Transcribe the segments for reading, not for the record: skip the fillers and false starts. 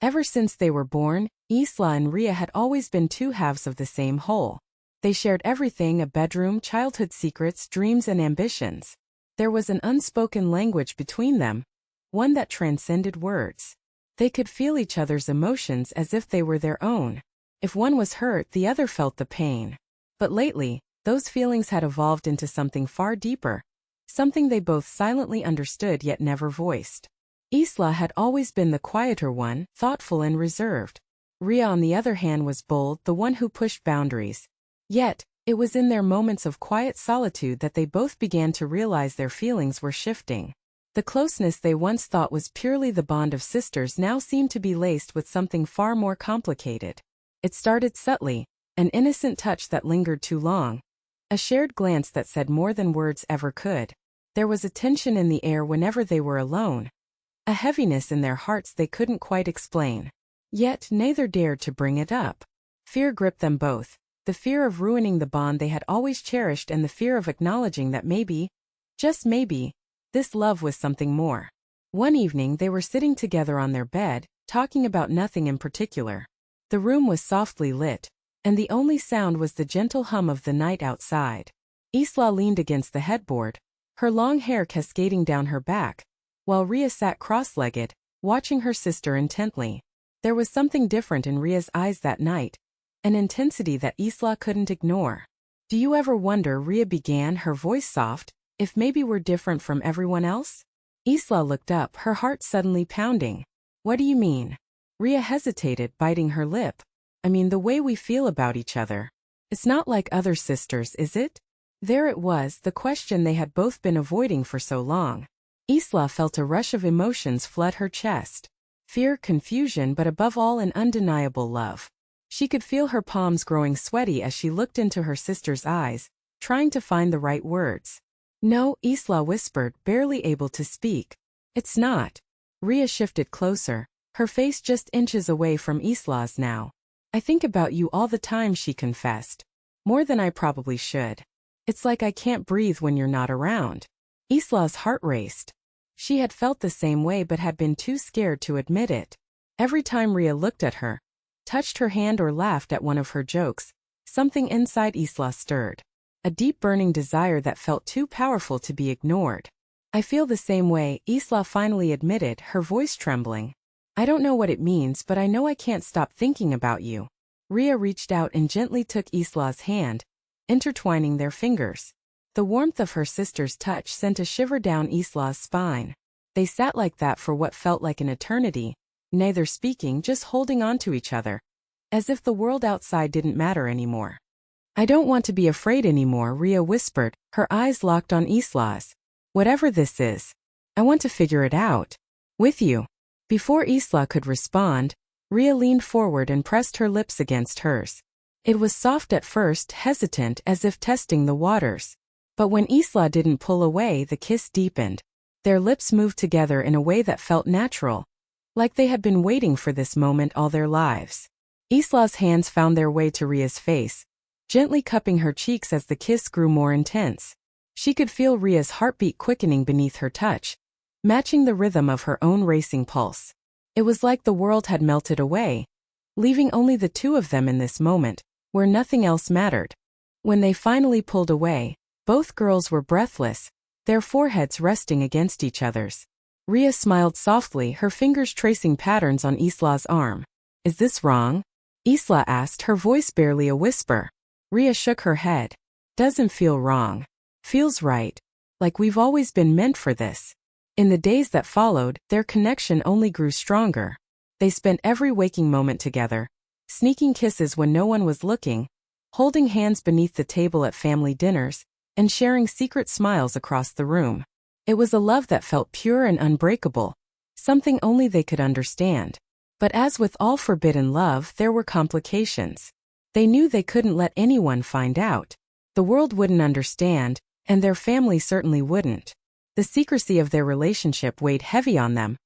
Ever since they were born, Isla and Ria had always been two halves of the same whole. They shared everything: a bedroom, childhood secrets, dreams and ambitions. There was an unspoken language between them, one that transcended words. They could feel each other's emotions as if they were their own. If one was hurt, the other felt the pain. But lately, those feelings had evolved into something far deeper, something they both silently understood yet never voiced. Isla had always been the quieter one, thoughtful and reserved. Ria, on the other hand, was bold, the one who pushed boundaries. Yet, it was in their moments of quiet solitude that they both began to realize their feelings were shifting. The closeness they once thought was purely the bond of sisters now seemed to be laced with something far more complicated. It started subtly, an innocent touch that lingered too long, a shared glance that said more than words ever could. There was a tension in the air whenever they were alone, a heaviness in their hearts they couldn't quite explain. Yet neither dared to bring it up. Fear gripped them both, the fear of ruining the bond they had always cherished and the fear of acknowledging that maybe, just maybe, this love was something more. One evening they were sitting together on their bed, talking about nothing in particular. The room was softly lit, and the only sound was the gentle hum of the night outside. Isla leaned against the headboard, her long hair cascading down her back, while Ria sat cross-legged, watching her sister intently. There was something different in Ria's eyes that night, an intensity that Isla couldn't ignore. "Do you ever wonder," Ria began, her voice soft, "if maybe we're different from everyone else?" Isla looked up, her heart suddenly pounding. "What do you mean?" Ria hesitated, biting her lip. "I mean the way we feel about each other. It's not like other sisters, is it?" There it was, the question they had both been avoiding for so long. Isla felt a rush of emotions flood her chest. Fear, confusion, but above all an undeniable love. She could feel her palms growing sweaty as she looked into her sister's eyes, trying to find the right words. "No," Isla whispered, barely able to speak. "It's not." Ria shifted closer, her face just inches away from Isla's now. "I think about you all the time," she confessed. "More than I probably should. It's like I can't breathe when you're not around." Isla's heart raced. She had felt the same way but had been too scared to admit it. Every time Ria looked at her, touched her hand or laughed at one of her jokes, something inside Isla stirred. A deep burning desire that felt too powerful to be ignored. "I feel the same way," Isla finally admitted, her voice trembling. "I don't know what it means, but I know I can't stop thinking about you." Ria reached out and gently took Isla's hand, intertwining their fingers. The warmth of her sister's touch sent a shiver down Isla's spine. They sat like that for what felt like an eternity, neither speaking, just holding on to each other, as if the world outside didn't matter anymore. "I don't want to be afraid anymore," Ria whispered, her eyes locked on Isla's. "Whatever this is, I want to figure it out. With you." Before Isla could respond, Ria leaned forward and pressed her lips against hers. It was soft at first, hesitant, as if testing the waters. But when Isla didn't pull away, the kiss deepened. Their lips moved together in a way that felt natural, like they had been waiting for this moment all their lives. Isla's hands found their way to Ria's face, gently cupping her cheeks as the kiss grew more intense. She could feel Ria's heartbeat quickening beneath her touch, matching the rhythm of her own racing pulse. It was like the world had melted away, leaving only the two of them in this moment, where nothing else mattered. When they finally pulled away, both girls were breathless, their foreheads resting against each other's. Ria smiled softly, her fingers tracing patterns on Isla's arm. "Is this wrong?" Isla asked, her voice barely a whisper. Ria shook her head. "Doesn't feel wrong. Feels right. Like we've always been meant for this." In the days that followed, their connection only grew stronger. They spent every waking moment together, sneaking kisses when no one was looking, holding hands beneath the table at family dinners, and sharing secret smiles across the room. It was a love that felt pure and unbreakable, something only they could understand. But as with all forbidden love, there were complications. They knew they couldn't let anyone find out. The world wouldn't understand, and their family certainly wouldn't. The secrecy of their relationship weighed heavy on them,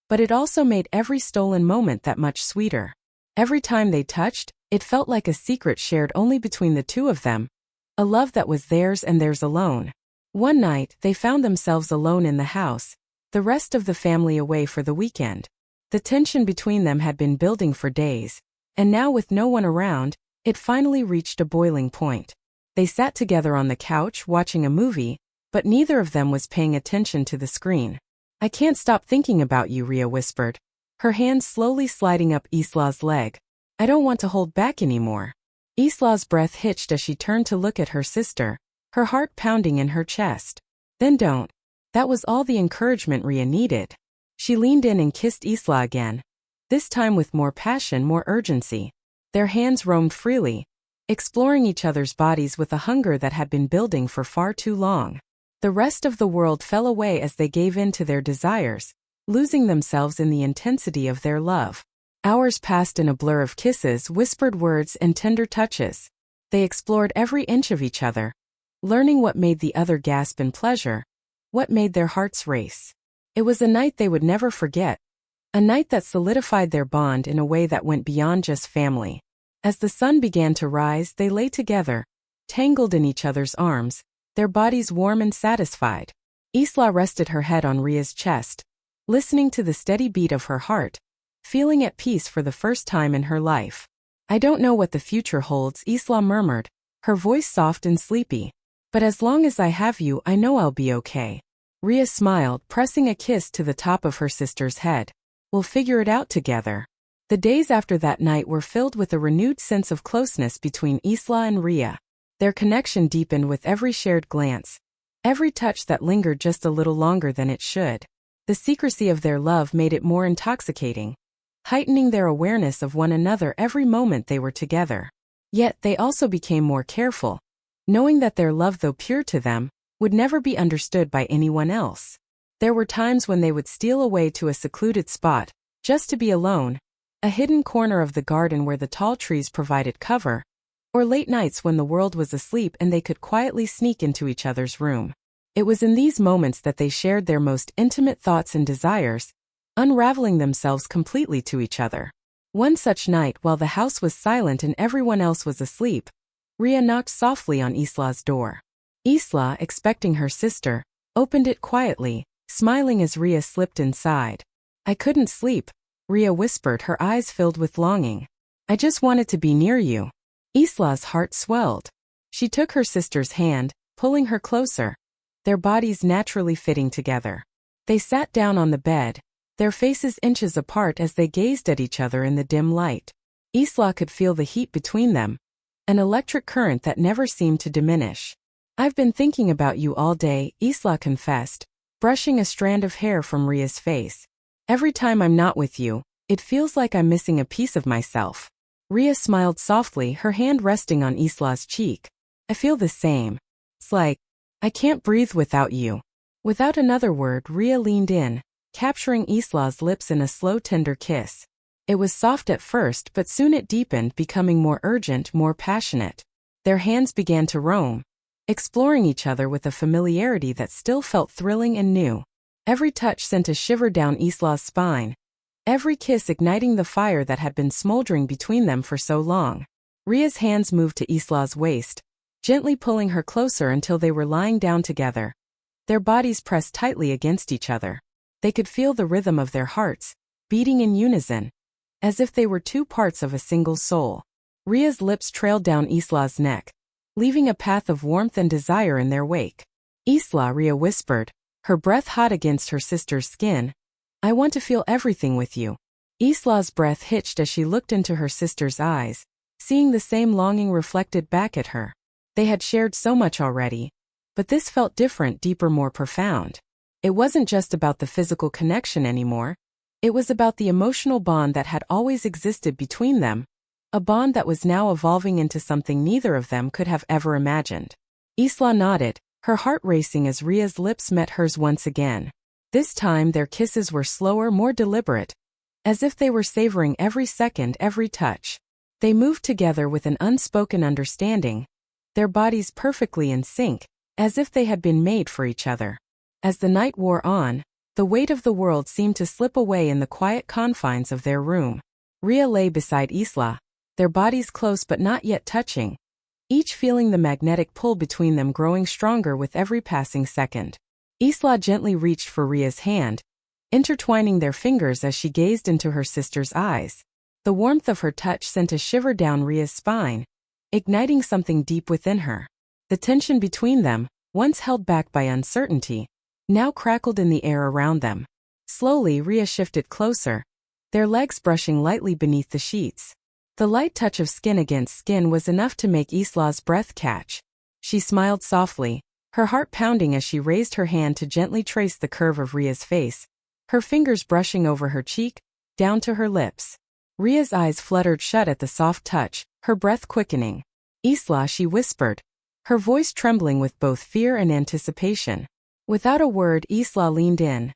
but it also made every stolen moment that much sweeter. Every time they touched, it felt like a secret shared only between the two of them, a love that was theirs and theirs alone. One night, they found themselves alone in the house, the rest of the family away for the weekend. The tension between them had been building for days, and now with no one around, it finally reached a boiling point. They sat together on the couch watching a movie, but neither of them was paying attention to the screen. "I can't stop thinking about you," Rhea whispered, her hand slowly sliding up Isla's leg. "I don't want to hold back anymore." Isla's breath hitched as she turned to look at her sister, her heart pounding in her chest. "Then don't." That was all the encouragement Rhea needed. She leaned in and kissed Isla again, this time with more passion, more urgency. Their hands roamed freely, exploring each other's bodies with a hunger that had been building for far too long. The rest of the world fell away as they gave in to their desires, losing themselves in the intensity of their love. Hours passed in a blur of kisses, whispered words, and tender touches. They explored every inch of each other, learning what made the other gasp in pleasure, what made their hearts race. It was a night they would never forget, a night that solidified their bond in a way that went beyond just family. As the sun began to rise, they lay together, tangled in each other's arms, their bodies warm and satisfied. Isla rested her head on Rhea's chest, listening to the steady beat of her heart, feeling at peace for the first time in her life. "I don't know what the future holds," Isla murmured, her voice soft and sleepy. "But as long as I have you, I know I'll be okay." Rhea smiled, pressing a kiss to the top of her sister's head. "We'll figure it out together." The days after that night were filled with a renewed sense of closeness between Isla and Rhea. Their connection deepened with every shared glance, every touch that lingered just a little longer than it should. The secrecy of their love made it more intoxicating, heightening their awareness of one another every moment they were together. Yet they also became more careful, knowing that their love, though pure to them, would never be understood by anyone else. There were times when they would steal away to a secluded spot, just to be alone, a hidden corner of the garden where the tall trees provided cover, or late nights when the world was asleep and they could quietly sneak into each other's room. It was in these moments that they shared their most intimate thoughts and desires, unraveling themselves completely to each other. One such night, while the house was silent and everyone else was asleep, Rhea knocked softly on Isla's door. Isla, expecting her sister, opened it quietly, smiling as Rhea slipped inside. "I couldn't sleep," Rhea whispered, her eyes filled with longing. "I just wanted to be near you." Isla's heart swelled. She took her sister's hand, pulling her closer, their bodies naturally fitting together. They sat down on the bed, their faces inches apart as they gazed at each other in the dim light. Isla could feel the heat between them, an electric current that never seemed to diminish. "I've been thinking about you all day," Isla confessed, brushing a strand of hair from Rhea's face. "Every time I'm not with you, it feels like I'm missing a piece of myself." Rhea smiled softly, her hand resting on Isla's cheek. "I feel the same. It's like, I can't breathe without you." Without another word, Rhea leaned in, capturing Isla's lips in a slow, tender kiss. It was soft at first, but soon it deepened, becoming more urgent, more passionate. Their hands began to roam, exploring each other with a familiarity that still felt thrilling and new. Every touch sent a shiver down Isla's spine, every kiss igniting the fire that had been smoldering between them for so long. Rhea's hands moved to Isla's waist, gently pulling her closer until they were lying down together, their bodies pressed tightly against each other. They could feel the rhythm of their hearts, beating in unison, as if they were two parts of a single soul. Rhea's lips trailed down Isla's neck, leaving a path of warmth and desire in their wake. "Isla," Rhea whispered, her breath hot against her sister's skin, "I want to feel everything with you." Isla's breath hitched as she looked into her sister's eyes, seeing the same longing reflected back at her. They had shared so much already, but this felt different, deeper, more profound. It wasn't just about the physical connection anymore. It was about the emotional bond that had always existed between them, a bond that was now evolving into something neither of them could have ever imagined. Isla nodded, her heart racing as Rhea's lips met hers once again. This time their kisses were slower, more deliberate, as if they were savoring every second, every touch. They moved together with an unspoken understanding, their bodies perfectly in sync, as if they had been made for each other. As the night wore on, the weight of the world seemed to slip away in the quiet confines of their room. Rhea lay beside Isla, their bodies close but not yet touching, each feeling the magnetic pull between them growing stronger with every passing second. Isla gently reached for Rhea's hand, intertwining their fingers as she gazed into her sister's eyes. The warmth of her touch sent a shiver down Ria's spine, igniting something deep within her. The tension between them, once held back by uncertainty, now crackled in the air around them. Slowly Ria shifted closer, their legs brushing lightly beneath the sheets. The light touch of skin against skin was enough to make Isla's breath catch. She smiled softly, her heart pounding as she raised her hand to gently trace the curve of Ria's face, her fingers brushing over her cheek, down to her lips. Ria's eyes fluttered shut at the soft touch, her breath quickening. "Isla," she whispered, her voice trembling with both fear and anticipation. Without a word, Isla leaned in,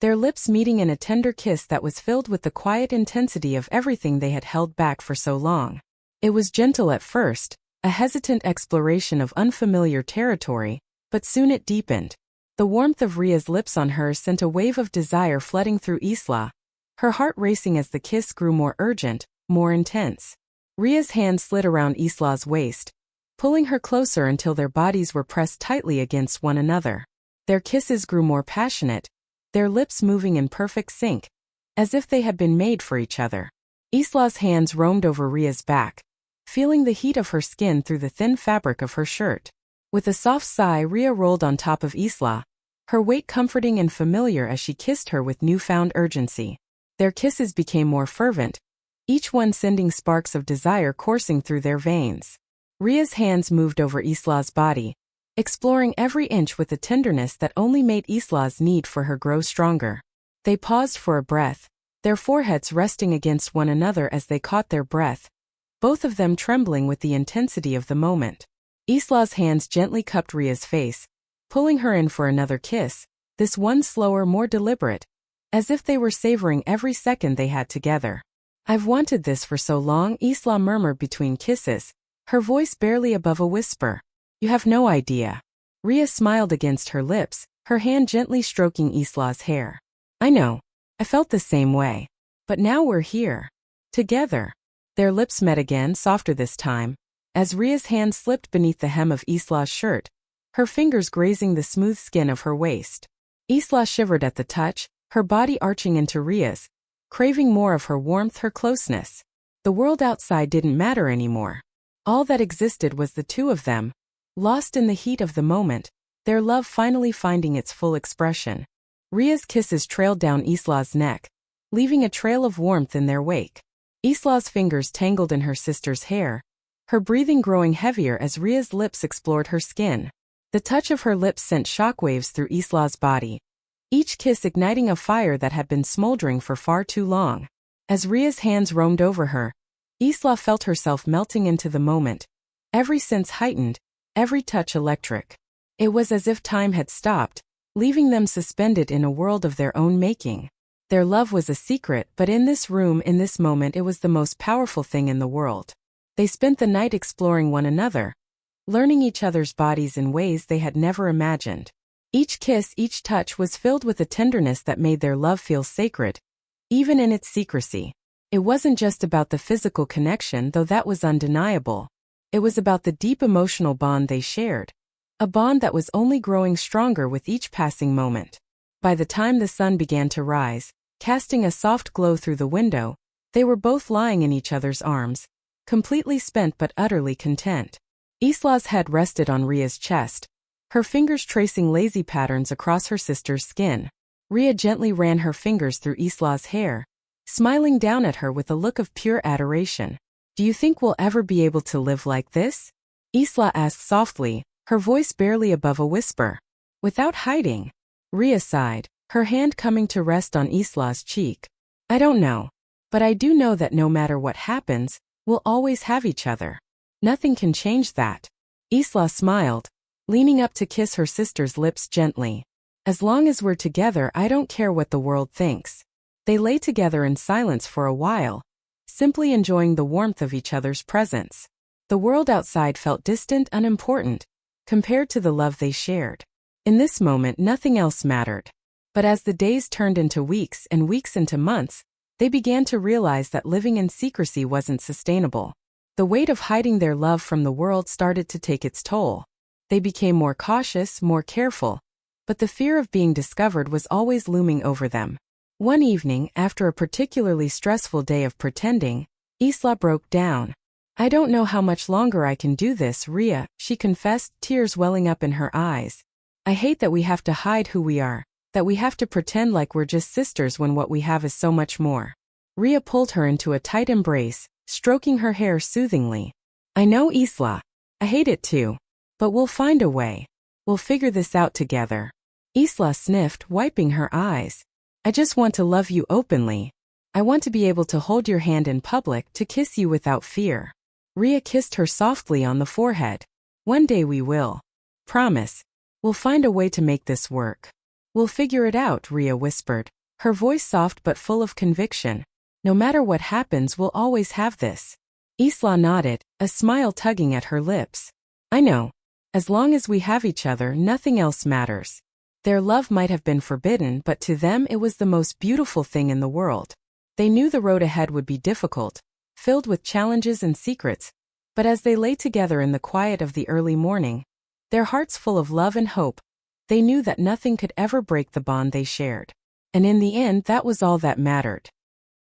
their lips meeting in a tender kiss that was filled with the quiet intensity of everything they had held back for so long. It was gentle at first, a hesitant exploration of unfamiliar territory, but soon it deepened. The warmth of Ria's lips on hers sent a wave of desire flooding through Isla, her heart racing as the kiss grew more urgent, more intense. Ria's hand slid around Isla's waist, pulling her closer until their bodies were pressed tightly against one another. Their kisses grew more passionate, their lips moving in perfect sync, as if they had been made for each other. Isla's hands roamed over Ria's back, feeling the heat of her skin through the thin fabric of her shirt. With a soft sigh, Ria rolled on top of Isla, her weight comforting and familiar as she kissed her with newfound urgency. Their kisses became more fervent, each one sending sparks of desire coursing through their veins. Ria's hands moved over Isla's body, exploring every inch with a tenderness that only made Isla's need for her grow stronger. They paused for a breath, their foreheads resting against one another as they caught their breath, both of them trembling with the intensity of the moment. Isla's hands gently cupped Ria's face, pulling her in for another kiss, this one slower, more deliberate, as if they were savoring every second they had together. "I've wanted this for so long," Isla murmured between kisses, her voice barely above a whisper. "You have no idea." Ria smiled against her lips, her hand gently stroking Isla's hair. "I know. I felt the same way. But now we're here. Together." Their lips met again, softer this time, as Ria's hand slipped beneath the hem of Isla's shirt, her fingers grazing the smooth skin of her waist. Isla shivered at the touch, her body arching into Ria's, craving more of her warmth, her closeness. The world outside didn't matter anymore. All that existed was the two of them, lost in the heat of the moment, their love finally finding its full expression. Ria's kisses trailed down Isla's neck, leaving a trail of warmth in their wake. Isla's fingers tangled in her sister's hair, her breathing growing heavier as Ria's lips explored her skin. The touch of her lips sent shockwaves through Isla's body, each kiss igniting a fire that had been smoldering for far too long. As Ria's hands roamed over her, Isla felt herself melting into the moment, every sense heightened, every touch electric. It was as if time had stopped, leaving them suspended in a world of their own making. Their love was a secret, but in this room, in this moment, it was the most powerful thing in the world. They spent the night exploring one another, learning each other's bodies in ways they had never imagined. Each kiss, each touch was filled with a tenderness that made their love feel sacred, even in its secrecy. It wasn't just about the physical connection, though that was undeniable. It was about the deep emotional bond they shared, a bond that was only growing stronger with each passing moment. By the time the sun began to rise, casting a soft glow through the window, they were both lying in each other's arms, completely spent but utterly content. Isla's head rested on Ria's chest, her fingers tracing lazy patterns across her sister's skin. Ria gently ran her fingers through Isla's hair, smiling down at her with a look of pure adoration. "Do you think we'll ever be able to live like this?" Isla asked softly, her voice barely above a whisper. "Without hiding?" Ria sighed, her hand coming to rest on Isla's cheek. "I don't know. But I do know that no matter what happens, we'll always have each other. Nothing can change that." Isla smiled, leaning up to kiss her sister's lips gently. "As long as we're together, I don't care what the world thinks." They lay together in silence for a while, simply enjoying the warmth of each other's presence. The world outside felt distant, unimportant, compared to the love they shared. In this moment, nothing else mattered. But as the days turned into weeks and weeks into months, they began to realize that living in secrecy wasn't sustainable. The weight of hiding their love from the world started to take its toll. They became more cautious, more careful, but the fear of being discovered was always looming over them. One evening, after a particularly stressful day of pretending, Isla broke down. "I don't know how much longer I can do this, Ria," she confessed, tears welling up in her eyes. "I hate that we have to hide who we are, that we have to pretend like we're just sisters when what we have is so much more." Ria pulled her into a tight embrace, stroking her hair soothingly. "I know, Isla. I hate it too. But we'll find a way. We'll figure this out together." Isla sniffed, wiping her eyes. "I just want to love you openly. I want to be able to hold your hand in public, to kiss you without fear." Ria kissed her softly on the forehead. "One day we will. Promise. We'll find a way to make this work." "We'll figure it out," Ria whispered, her voice soft but full of conviction. "No matter what happens, we'll always have this." Isla nodded, a smile tugging at her lips. "I know. As long as we have each other, nothing else matters." Their love might have been forbidden, but to them it was the most beautiful thing in the world. They knew the road ahead would be difficult, filled with challenges and secrets, but as they lay together in the quiet of the early morning, their hearts full of love and hope, they knew that nothing could ever break the bond they shared. And in the end, that was all that mattered.